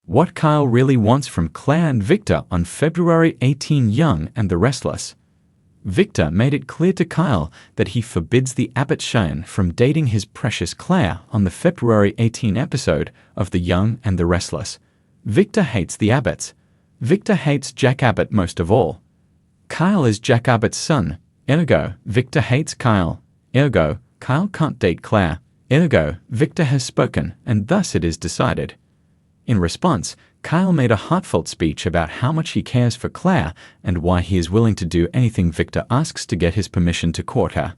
What Kyle really wants from Claire and Victor on February 18. Young and the Restless. Victor made it clear to Kyle that he forbids the Abbott Cheyenne from dating his precious Claire on the February 18 episode of The Young and the Restless. Victor hates the Abbotts. Victor hates Jack Abbott most of all. Kyle is Jack Abbott's son. Ergo, Victor hates Kyle. Ergo, Kyle can't date Claire. Ergo, Victor has spoken, and thus it is decided. In response, Kyle made a heartfelt speech about how much he cares for Claire and why he is willing to do anything Victor asks to get his permission to court her.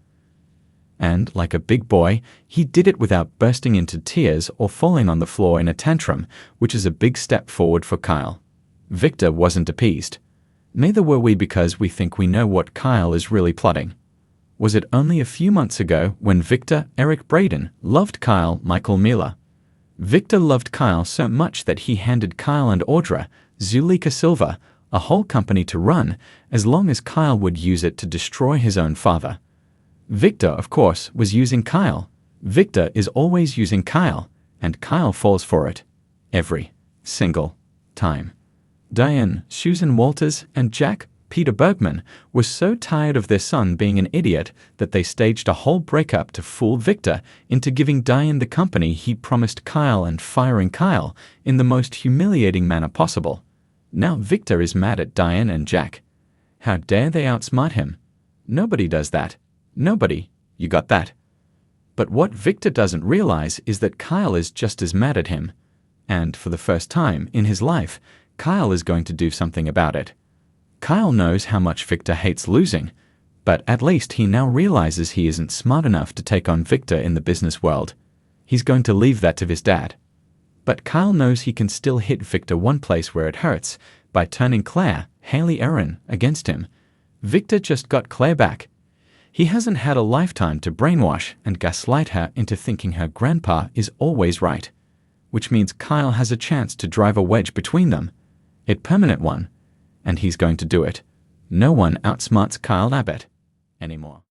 And, like a big boy, he did it without bursting into tears or falling on the floor in a tantrum, which is a big step forward for Kyle. Victor wasn't appeased. Neither were we, because we think we know what Kyle is really plotting. Was it only a few months ago when Victor, Eric Braden, loved Kyle, Michael Miller? Victor loved Kyle so much that he handed Kyle and Audra, Zuleika Silva, a whole company to run, as long as Kyle would use it to destroy his own father. Victor, of course, was using Kyle. Victor is always using Kyle, and Kyle falls for it. Every single time. Diane, Susan Walters, and Jack, Peter Bergman, were so tired of their son being an idiot that they staged a whole breakup to fool Victor into giving Diane the company he promised Kyle and firing Kyle in the most humiliating manner possible. Now Victor is mad at Diane and Jack. How dare they outsmart him? Nobody does that. Nobody. You got that? But what Victor doesn't realize is that Kyle is just as mad at him. And for the first time in his life, Kyle is going to do something about it. Kyle knows how much Victor hates losing, but at least he now realizes he isn't smart enough to take on Victor in the business world. He's going to leave that to his dad. But Kyle knows he can still hit Victor one place where it hurts, by turning Claire, Haley Erin, against him. Victor just got Claire back. He hasn't had a lifetime to brainwash and gaslight her into thinking her grandpa is always right, which means Kyle has a chance to drive a wedge between them. A permanent one. And he's going to do it. No one outsmarts Kyle Abbott anymore.